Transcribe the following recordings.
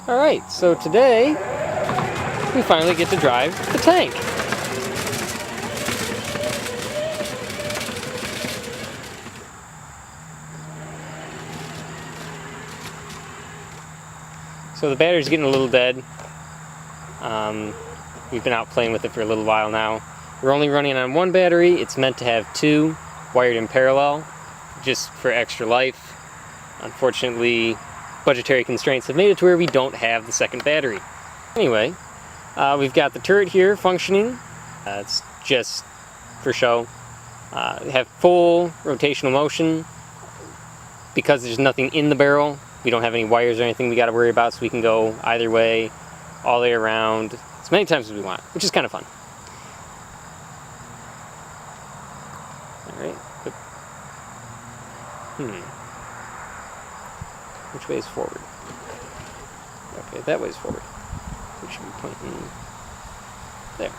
Alright, so today we finally get to drive the tank. So the battery's getting a little dead. We've been out playing with it for a little while now. We're only running on one battery. It's meant to have two wired in parallel, just for extra life. Unfortunately, budgetary constraints have made it to where we don't have the second battery. Anyway, we've got the turret here functioning. It's just for show. Have full rotational motion. Because there's nothing in the barrel, we don't have any wires or anything we got to worry about, so we can go either way, all the way around, as many times as we want, which is kind of fun. Alright. Which way is forward? Okay, that way is forward. We should be pointing there.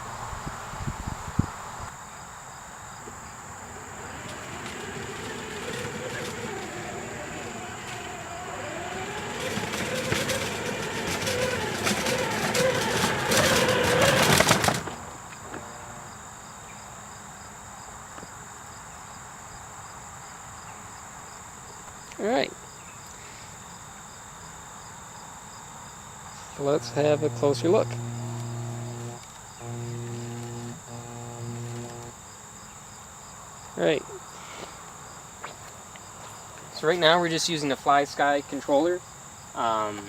Alright. Let's have a closer look. Alright. So right now we're just using a FlySky controller. Amazon,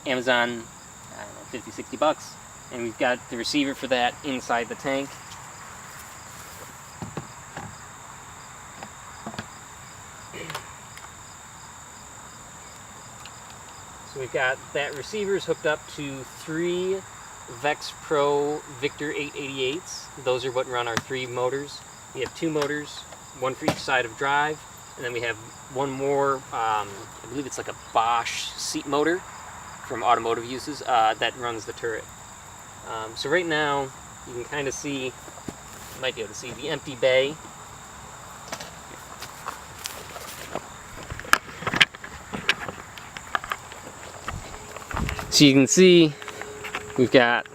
I don't know, 50, 60 bucks. And we've got the receiver for that inside the tank. So we've got that receiver's hooked up to 3 Vex Pro Victor 888s. Those are what run our 3 motors. We have 2 motors, one for each side of drive, and then we have one more, I believe it's like a Bosch seat motor from automotive uses, that runs the turret. So right now, you can kind of see, you might be able to see the empty bay. So you can see we've got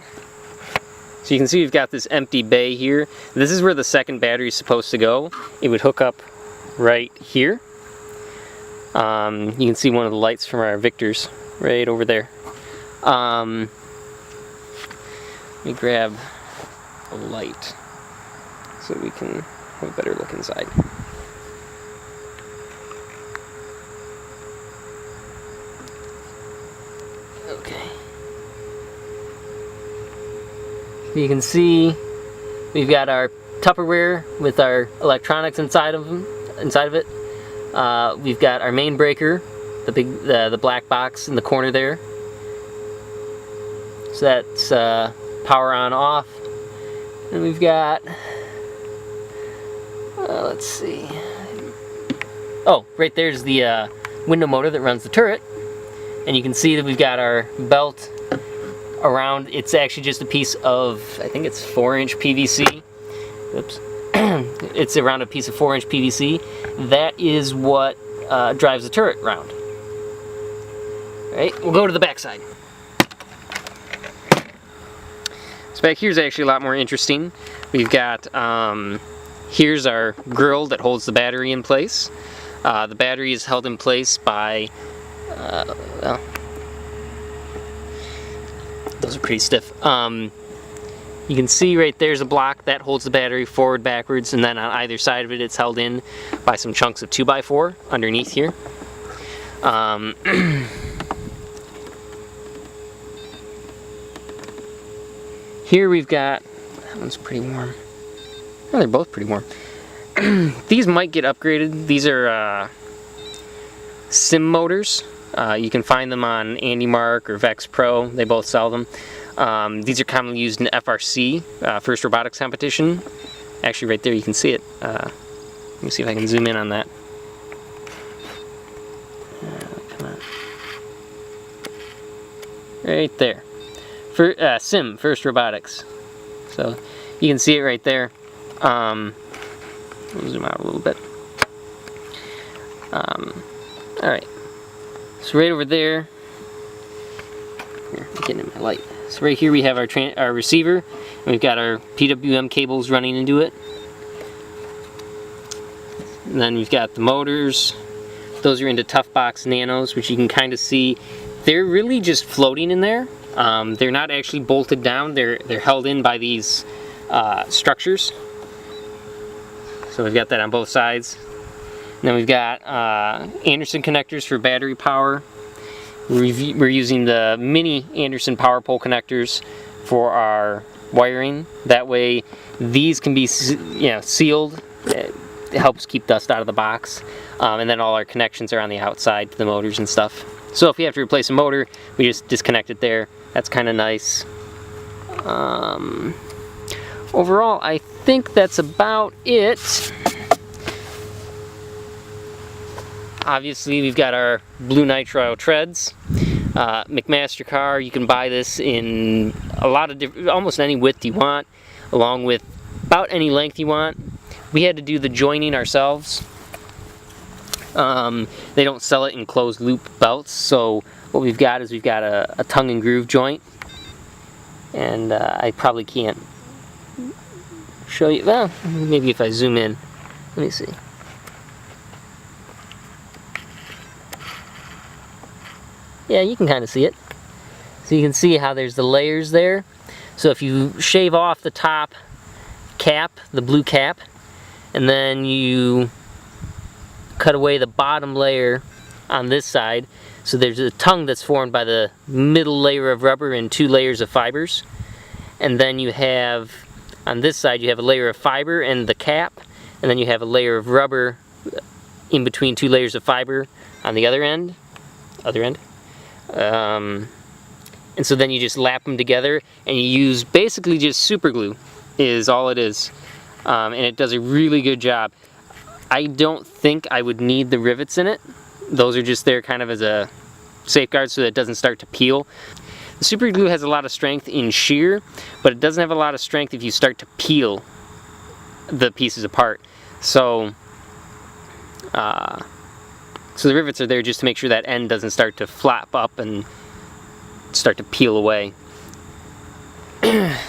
this empty bay here. This is where the second battery is supposed to go. It would hook up right here. You can see one of the lights from our Victors right over there. Let me grab a light so we can have a better look inside. Okay. You can see we've got our Tupperware with our electronics inside of it. We've got our main breaker, the black box in the corner there. So that's power on off. And we've got let's see. Oh, right there's the window motor that runs the turret. And you can see that we've got our belt around. It's actually just a piece of, I think it's 4-inch PVC. Oops. It's around a piece of 4-inch PVC. That is what drives the turret round. Alright, we'll go to the back side. So back here's actually a lot more interesting. We've got, here's our grill that holds the battery in place. The battery is held in place by well, those are pretty stiff. You can see right there's a block that holds the battery forward, backwards, and then on either side of it it's held in by some chunks of 2x4 underneath here. Here we've got, that one's pretty warm. Oh, they're both pretty warm. These might get upgraded. These are sim motors. You can find them on AndyMark or Vex Pro. They both sell them. These are commonly used in FRC, First Robotics Competition. Actually, right there you can see it. Let me see if I can zoom in on that. Come on. Right there. For Sim, First Robotics. So you can see it right there. We'll zoom out a little bit. Alright. So right over there, getting in my light. So right here we have our receiver, and we've got our PWM cables running into it. And then we've got the motors. Those are into Toughbox Nanos, which you can kind of see. They're really just floating in there. They're not actually bolted down. They're held in by these structures. So we've got that on both sides. And then we've got Anderson connectors for battery power. We're using the mini Anderson power pole connectors for our wiring. That way these can be sealed. It helps keep dust out of the box. And then all our connections are on the outside to the motors and stuff. So if we have to replace a motor, we just disconnect it there. That's kind of nice. Overall, I think that's about it. Obviously, we've got our blue nitrile treads. McMaster car, you can buy this in a lot of different, almost any width you want, along with about any length you want. We had to do the joining ourselves. They don't sell it in closed loop belts, so what we've got is a tongue and groove joint. And I probably can't show you, well, maybe if I zoom in. Let me see. Yeah, you can kind of see it. So you can see how there's the layers there. So if you shave off the top cap, the blue cap, and then you cut away the bottom layer on this side, so there's a tongue that's formed by the middle layer of rubber and 2 layers of fibers. And then you have, on this side, you have a layer of fiber and the cap, and then you have a layer of rubber in between 2 layers of fiber on the other end. And so then you just lap them together, and you use basically just super glue is all it is. And it does a really good job. I don't think I would need the rivets in it. Those are just there kind of as a safeguard so that it doesn't start to peel. The super glue has a lot of strength in shear, but it doesn't have a lot of strength if you start to peel the pieces apart. So the rivets are there just to make sure that end doesn't start to flap up and start to peel away.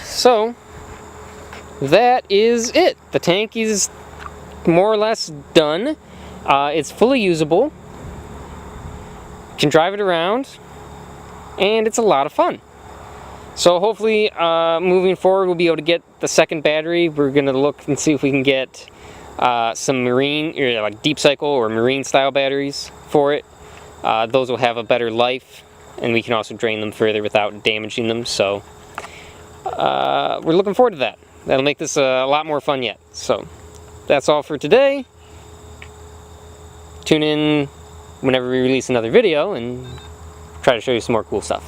So that is it. The tank is more or less done. It's fully usable. You can drive it around, and it's a lot of fun. So hopefully moving forward we'll be able to get the second battery. We're going to look and see if we can get some marine, or like deep cycle or marine style batteries for it. Those will have a better life, and we can also drain them further without damaging them. So we're looking forward to that. That'll make this a lot more fun yet. So that's all for today. Tune in whenever we release another video and try to show you some more cool stuff.